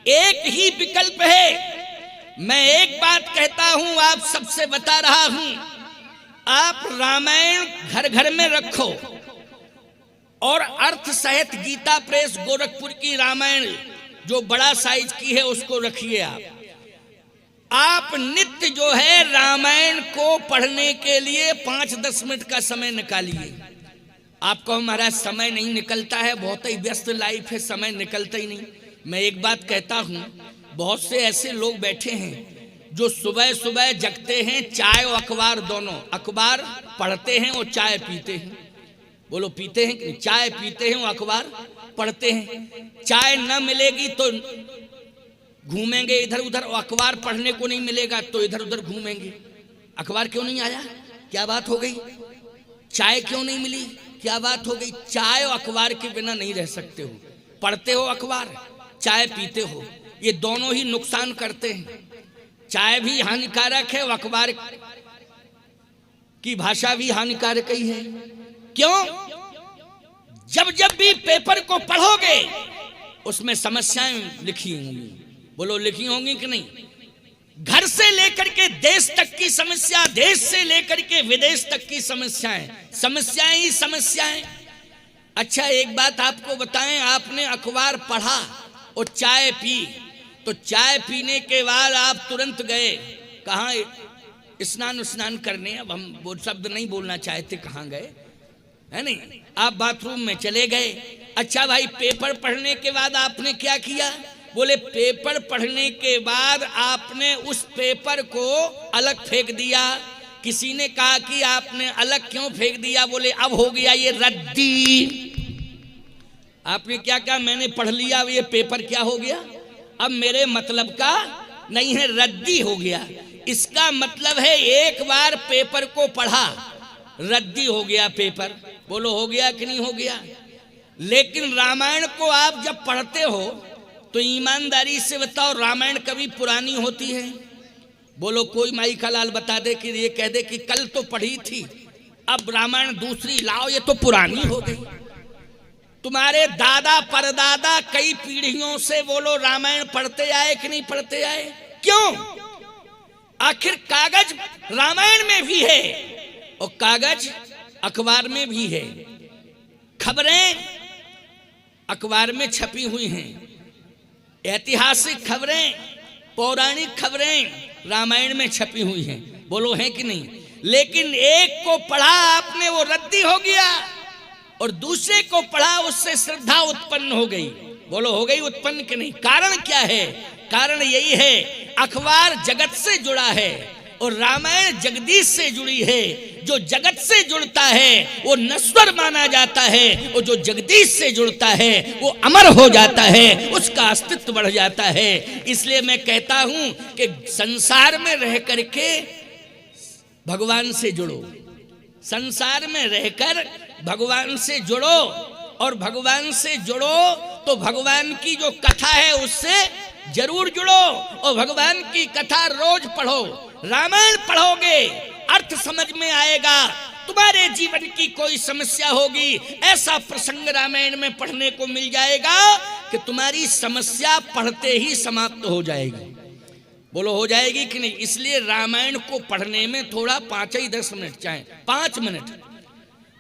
एक ही विकल्प है। मैं एक बात कहता हूं, आप सबसे बता रहा हूं, आप रामायण घर घर में रखो और अर्थ सहित गीता प्रेस गोरखपुर की रामायण जो बड़ा साइज की है उसको रखिए। आप नित्य जो है रामायण को पढ़ने के लिए 5-10 मिनट का समय निकालिए। आपको हमारा समय नहीं निकलता है, बहुत ही व्यस्त लाइफ है, समय निकलता ही नहीं। मैं एक बात कहता हूं, बहुत से ऐसे लोग बैठे हैं जो सुबह सुबह जगते हैं, चाय और अखबार दोनों, अखबार पढ़ते हैं और चाय पीते हैं। बोलो पीते हैं कि चाय पीते हैं और अखबार पढ़ते हैं। चाय न मिलेगी तो घूमेंगे इधर उधर, और अखबार पढ़ने को नहीं मिलेगा तो इधर उधर घूमेंगे। अखबार क्यों नहीं आया, क्या बात हो गई? चाय क्यों नहीं मिली, क्या बात हो गई? चाय और अखबार के बिना नहीं रह सकते हो। पढ़ते हो अखबार, चाय पीते हो, ये दोनों ही नुकसान करते हैं। चाय भी हानिकारक है और अखबार की भाषा भी हानिकारक ही है। क्यों? जब जब भी पेपर को पढ़ोगे उसमें समस्याएं लिखी होंगी। बोलो लिखी होंगी कि नहीं? घर से लेकर के देश तक की समस्या, देश से लेकर के विदेश तक की समस्याएं, समस्याएं ही समस्याएं। अच्छा एक बात आपको बताएं, आपने अखबार पढ़ा और चाय पी, तो चाय पीने के बाद आप तुरंत गए कहाँ? स्नान करने। अब हम वो शब्द नहीं बोलना चाहते, कहाँ गए है नहीं, आप बाथरूम में चले गए। अच्छा भाई, पेपर पढ़ने के बाद आपने क्या किया? बोले पेपर पढ़ने के बाद आपने उस पेपर को अलग फेंक दिया। किसी ने कहा कि आपने अलग क्यों फेंक दिया? बोले अब हो गया ये रद्दी। आपने क्या कहा? मैंने पढ़ लिया, ये पेपर क्या हो गया, अब मेरे मतलब का नहीं है, रद्दी हो गया। इसका मतलब है एक बार पेपर को पढ़ा, रद्दी हो गया पेपर। बोलो हो गया कि नहीं हो गया? लेकिन रामायण को आप जब पढ़ते हो तो ईमानदारी से बताओ, रामायण कभी पुरानी होती है? बोलो कोई माई का लाल बता दे कि ये कह दे कि कल तो पढ़ी थी, अब रामायण दूसरी लाओ, ये तो पुरानी हो गई। तुम्हारे दादा परदादा कई पीढ़ियों से बोलो रामायण पढ़ते आए कि नहीं पढ़ते आए? क्यों? आखिर कागज रामायण में भी है और कागज अखबार में भी है। खबरें अखबार में छपी हुई हैं, ऐतिहासिक खबरें, पौराणिक खबरें रामायण में छपी हुई हैं। बोलो है कि नहीं? लेकिन एक को पढ़ा आपने, वो रद्दी हो गया, और दूसरे को पढ़ा, उससे श्रद्धा उत्पन्न हो गई। बोलो हो गई उत्पन्न कि नहीं? कारण क्या है? कारण यही है, अखबार जगत से जुड़ा है और रामायण जगदीश से जुड़ी है। जो जगत से जुड़ता है वो नश्वर माना जाता है, और जो जगदीश से जुड़ता है वो अमर हो जाता है, उसका अस्तित्व बढ़ जाता है। इसलिए मैं कहता हूं कि संसार में रह करके भगवान से जुड़ो, संसार में रहकर भगवान से जुड़ो, और भगवान से जुड़ो तो भगवान की जो कथा है उससे जरूर जुड़ो, और भगवान की कथा रोज पढ़ो। रामायण पढ़ोगे अर्थ समझ में आएगा, तुम्हारे जीवन की कोई समस्या होगी, ऐसा प्रसंग रामायण में पढ़ने को मिल जाएगा कि तुम्हारी समस्या पढ़ते ही समाप्त हो जाएगी। बोलो हो जाएगी कि नहीं? इसलिए रामायण को पढ़ने में थोड़ा 5-10 मिनट चाहे 5 मिनट,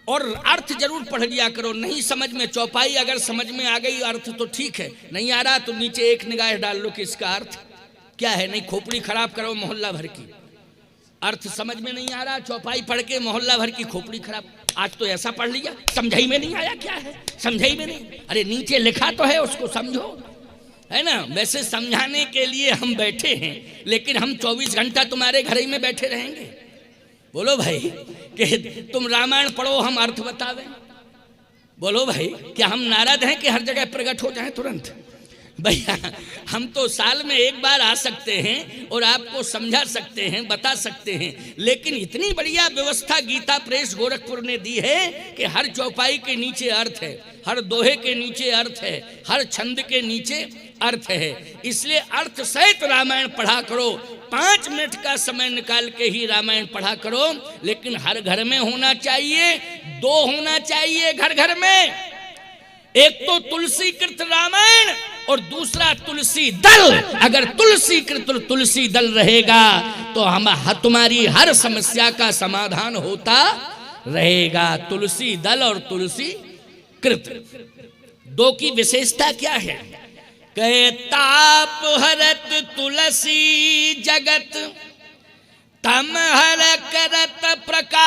और अर्थ जरूर पढ़ लिया करो। नहीं समझ में, चौपाई अगर समझ में आ गई अर्थ तो ठीक है, नहीं आ रहा तो नीचे एक निगाह डाल लो कि इसका अर्थ क्या है। नहीं खोपड़ी खराब करो मोहल्ला भर की, अर्थ समझ में नहीं आ रहा, चौपाई पढ़ के मोहल्ला भर की खोपड़ी खराब। आज तो ऐसा पढ़ लिया, समझाई में नहीं आया, क्या है समझाई में नहीं? अरे नीचे लिखा तो है, उसको समझो, है ना। वैसे समझाने के लिए हम बैठे हैं, लेकिन हम 24 घंटा तुम्हारे घर ही में बैठे रहेंगे? बोलो भाई कि तुम रामायण पढ़ो, हम अर्थ बतावें? बोलो भाई, क्या हम नारद हैं कि हर जगह प्रकट हो जाएं तुरंत? भैया हम तो साल में एक बार आ सकते हैं और आपको समझा सकते हैं, बता सकते हैं, लेकिन इतनी बढ़िया व्यवस्था गीता प्रेस गोरखपुर ने दी है कि हर चौपाई के नीचे अर्थ है, हर दोहे के नीचे अर्थ है, हर छंद के नीचे अर्थ है। इसलिए अर्थ सहित रामायण पढ़ा करो। 5 मिनट का समय निकाल के ही रामायण पढ़ा करो, लेकिन हर घर में होना चाहिए, 2 होना चाहिए घर घर में। एक तो तुलसी कृत रामायण और दूसरा तुलसी दल। अगर तुलसी कृत तुलसी दल रहेगा तो तुम्हारी हर समस्या का समाधान होता रहेगा। तुलसी दल और तुलसी कृत दो की विशेषता क्या है? कहे ताप हरत तुलसी जगत तम हर करत प्रकाश।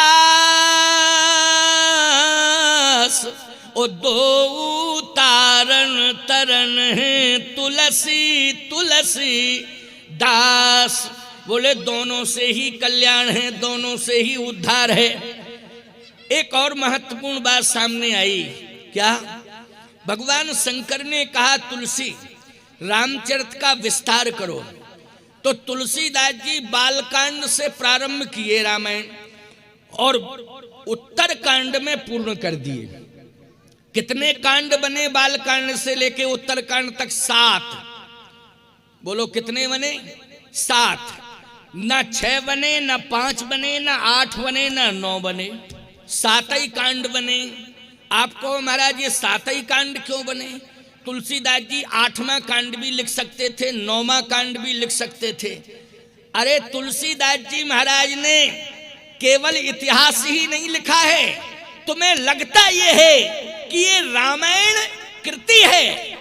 ओ दो तारण तरन है तुलसी तुलसी दास। बोले दोनों से ही कल्याण है, दोनों से ही उद्धार है। एक और महत्वपूर्ण बात सामने आई, क्या? भगवान शंकर ने कहा तुलसी रामचरित का विस्तार करो, तो तुलसीदास जी बालकांड से प्रारंभ किए रामायण और उत्तर कांड में पूर्ण कर दिए। कितने कांड बने बालकांड से लेके उत्तर कांड तक? 7। बोलो कितने बने? 7। ना 6 बने, ना 5 बने, ना 8 बने, ना 9 बने, 7 ही कांड बने। आपको महाराज ये 7 ही कांड क्यों बने? तुलसीदास जी 8वां कांड भी लिख सकते थे, 9वां कांड भी लिख सकते थे। अरे तुलसीदास जी महाराज ने केवल इतिहास ही नहीं लिखा है। तुम्हें लगता ये है कि ये रामायण कृति है,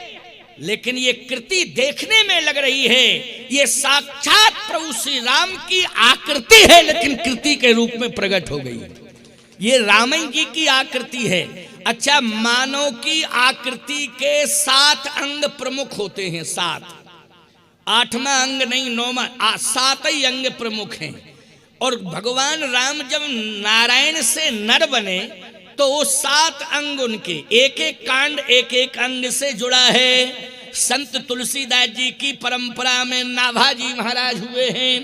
लेकिन ये कृति देखने में लग रही है ये साक्षात प्रभु श्री राम की आकृति है, लेकिन कृति के रूप में प्रकट हो गई। ये रामायण जी की आकृति है। अच्छा, मानव की आकृति के 7 अंग प्रमुख होते हैं, 7। 8वां अंग नहीं, 9वां, 7 ही अंग प्रमुख हैं। और भगवान राम जब नारायण से नर बने तो वो 7 अंग उनके एक एक कांड एक एक अंग से जुड़ा है। संत तुलसीदास जी की परंपरा में नाभाजी महाराज हुए हैं।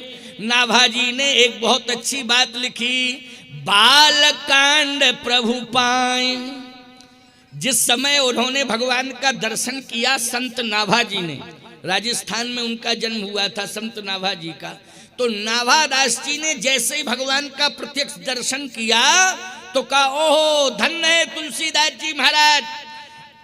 नाभाजी ने एक बहुत अच्छी बात लिखी, बालकांड प्रभु पाए। जिस समय उन्होंने भगवान का दर्शन किया संत नाभाजी ने, राजस्थान में उनका जन्म हुआ था संत नाभाजी का, तो नाभादास जी ने जैसे ही भगवान का प्रत्यक्ष दर्शन किया तो कहा, ओहो धन्य है तुलसीदास जी महाराज,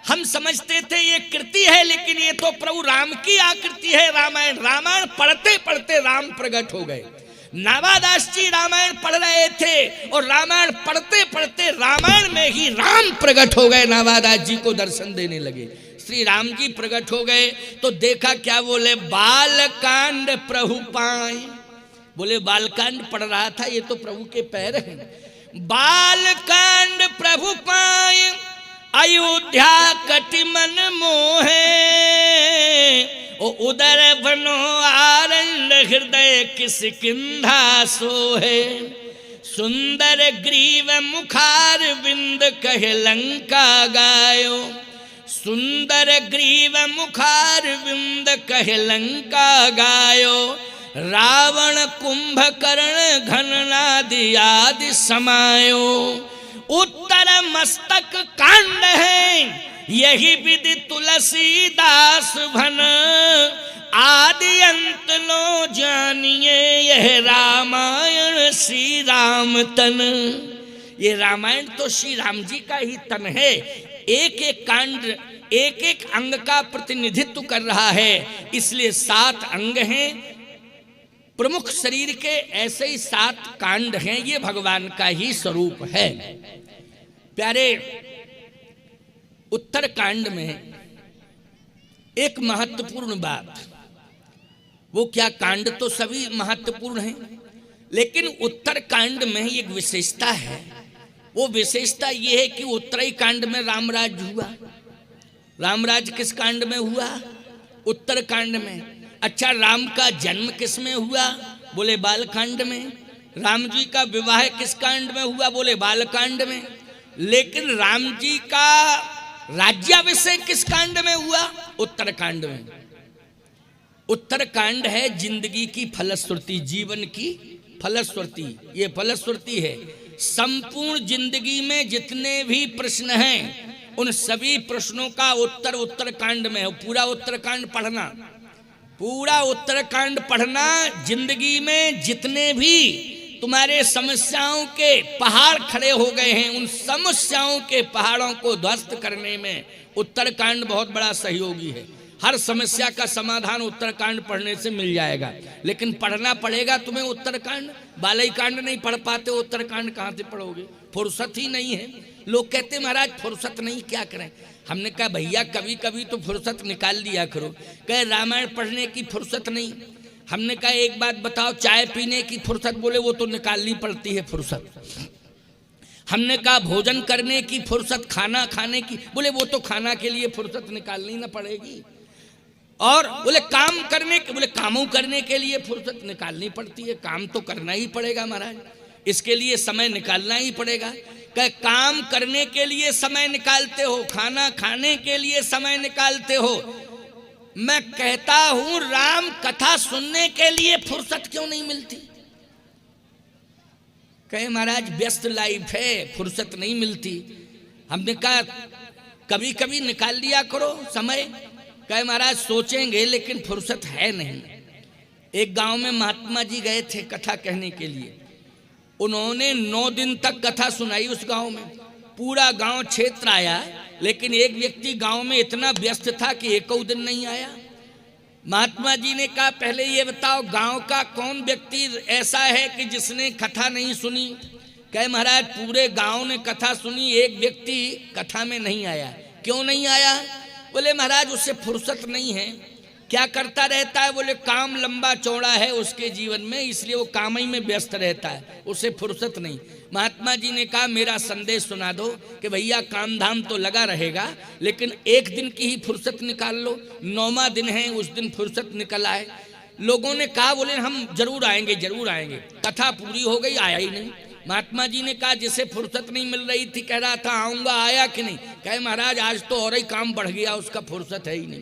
हम समझते थे ये कृति है, लेकिन ये तो प्रभु राम की आकृति है। रामायण रामायण पढ़ते पढ़ते राम प्रकट हो गए। नाभादास जी रामायण पढ़ रहे थे और रामायण पढ़ते पढ़ते रामायण में ही राम प्रकट हो गए। नाभादास जी को दर्शन देने लगे, श्री राम जी प्रकट हो गए। तो देखा क्या? बोले बालकांड प्रभु पाए। बोले बालकांड पढ़ रहा था, ये तो प्रभु के पैर हैं। बालकांड प्रभु पाए अयोध्या कटि मन मोहे। ओ उदर बनो आनंद हृदय किसकिंधा सोहे। सुंदर ग्रीव मुखार बिंद कहे लंका गायो। सुंदर ग्रीव मुखार बिंद कहे लंका गायो। रावण कुंभकर्ण घननादि आदि समायो। उत्तर मस्तक कांड है यही विधि तुलसीदास भन। आदि अंत लो जानिए यह रामायण श्री राम तन। ये रामायण तो श्री राम जी का ही तन है। एक एक कांड एक एक अंग का प्रतिनिधित्व कर रहा है, इसलिए 7 अंग हैं प्रमुख शरीर के, ऐसे ही 7 कांड हैं। ये भगवान का ही स्वरूप है। प्यारे, उत्तर कांड में एक महत्वपूर्ण बात, वो क्या? कांड तो सभी महत्वपूर्ण हैं, लेकिन उत्तर कांड में एक विशेषता है। वो विशेषता ये है कि उत्तरी कांड में रामराज हुआ। रामराज किस कांड में हुआ? उत्तर कांड में। अच्छा, राम का जन्म किस में हुआ? बोले बालकांड में। राम जी का विवाह किस कांड में हुआ? बोले बालकांड में। लेकिन राम जी का राज्याभिषेक किस कांड में हुआ? उत्तर कांड में। उत्तर कांड है जिंदगी की फलश्रुति, जीवन की फलश्रुति। ये फलश्रुति है। संपूर्ण जिंदगी में जितने भी प्रश्न हैं उन सभी प्रश्नों का उत्तर उत्तर कांड में है। पूरा उत्तरकांड पढ़ना, पूरा उत्तरकांड पढ़ना। जिंदगी में जितने भी तुम्हारे समस्याओं के पहाड़ खड़े हो गए हैं, उन समस्याओं के पहाड़ों को ध्वस्त करने में उत्तरकांड बहुत बड़ा सहयोगी है। हर समस्या का समाधान उत्तरकांड पढ़ने से मिल जाएगा। लेकिन पढ़ना पड़ेगा तुम्हें उत्तरकांड, बालई कांड नहीं पढ़ पाते, उत्तरकांड कहाँ से पढ़ोगे? फुर्सत ही नहीं है। लोग कहते महाराज फुर्सत नहीं, क्या करें? हमने कहा भैया कभी कभी तो फुर्सत निकाल लिया करो। कहे रामायण पढ़ने की फुर्सत नहीं। हमने कहा एक बात बताओ, चाय पीने की फुर्सत? बोले वो तो निकालनी पड़ती है फुर्सत। हमने कहा भोजन करने की फुर्सत, खाना खाने की? बोले वो तो खाना के लिए फुर्सत निकालनी ना पड़ेगी। और बोले काम करने के, बोले कामों करने के लिए फुर्सत निकालनी पड़ती है, काम तो करना ही पड़ेगा महाराज, इसके लिए समय निकालना ही पड़ेगा। कहे काम करने के लिए समय निकालते हो, खाना खाने के लिए समय निकालते हो, मैं कहता हूं राम कथा सुनने के लिए फुर्सत क्यों नहीं मिलती? कहे महाराज व्यस्त लाइफ है, फुर्सत नहीं मिलती। हमने कहा कभी कभी निकाल लिया करो समय। कहे महाराज सोचेंगे लेकिन फुर्सत है नहीं। एक गांव में महात्मा जी गए थे कथा कहने के लिए। उन्होंने 9 दिन तक कथा सुनाई उस गांव में। पूरा गांव क्षेत्र आया, लेकिन एक व्यक्ति गांव में इतना व्यस्त था कि एक दिन नहीं आया। महात्मा जी ने कहा पहले ये बताओ गांव का कौन व्यक्ति ऐसा है कि जिसने कथा नहीं सुनी? कहे महाराज पूरे गांव ने कथा सुनी, एक व्यक्ति कथा में नहीं आया। क्यों नहीं आया? बोले महाराज उससे फुर्सत नहीं है। क्या करता रहता है? बोले काम लंबा चौड़ा है उसके जीवन में, इसलिए वो काम ही में व्यस्त रहता है, उसे फुर्सत नहीं। महात्मा जी ने कहा मेरा संदेश सुना दो कि भैया काम धाम तो लगा रहेगा, लेकिन एक दिन की ही फुर्सत निकाल लो। 9वां दिन है, उस दिन फुर्सत निकल आए। लोगों ने कहा बोले हम जरूर आएंगे जरूर आएंगे। कथा पूरी हो गई, आया ही नहीं। महात्मा जी ने कहा जिसे फुर्सत नहीं मिल रही थी कह रहा था आऊंगा, आया कि नहीं? कहे महाराज आज तो और ही काम बढ़ गया, उसका फुर्सत है ही नहीं।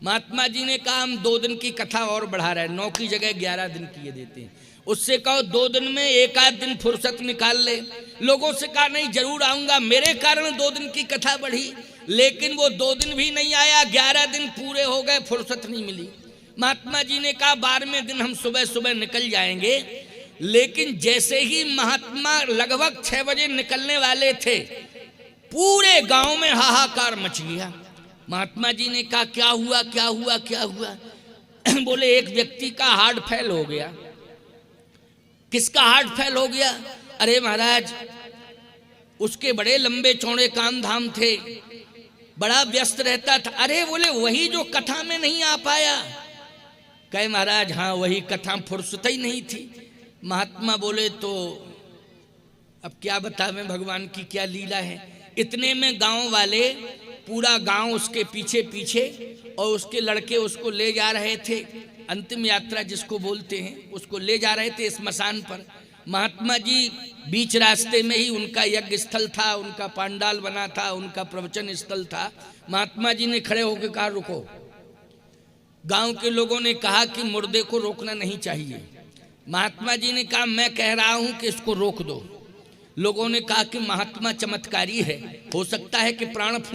महात्मा जी ने कहा हम 2 दिन की कथा और बढ़ा रहे हैं, 9 की जगह 11 दिन किए देते हैं। उससे कहो 2 दिन में 1 आध दिन फुर्सत निकाल ले। लोगों से कहा नहीं जरूर आऊंगा, मेरे कारण 2 दिन की कथा बढ़ी, लेकिन वो 2 दिन भी नहीं आया, 11 दिन पूरे हो गए, फुर्सत नहीं मिली। महात्मा जी ने कहा 12वें दिन हम सुबह सुबह निकल जाएंगे। लेकिन जैसे ही महात्मा लगभग 6 बजे निकलने वाले थे, पूरे गांव में हाहाकार मच गया। महात्मा जी ने कहा क्या हुआ क्या हुआ क्या हुआ? बोले एक व्यक्ति का हार्ट फेल हो गया। किसका हार्ट फेल हो गया? अरे महाराज उसके बड़े लंबे चौड़े काम धाम थे, बड़ा व्यस्त रहता था। अरे बोले वही जो कथा में नहीं आ पाया। कहे महाराज हाँ वही कथा, फुर्सत ही नहीं थी। महात्मा बोले तो अब क्या बतावें भगवान की क्या लीला है। इतने में गांव वाले, पूरा गांव उसके पीछे पीछे, और उसके लड़के उसको ले जा रहे थे, अंतिम यात्रा जिसको बोलते हैं, उसको ले जा रहे थे स्मशान पर। महात्मा जी बीच रास्ते में ही, उनका यज्ञ स्थल था, उनका पांडाल बना था, उनका प्रवचन स्थल था। महात्मा जी ने खड़े होकर कहा रुको। गांव के लोगों ने कहा कि मुर्दे को रोकना नहीं चाहिए। महात्मा जी ने कहा मैं कह रहा हूं कि इसको रोक दो। लोगों ने कहा कि महात्मा चमत्कारी है, हो सकता है कि प्राण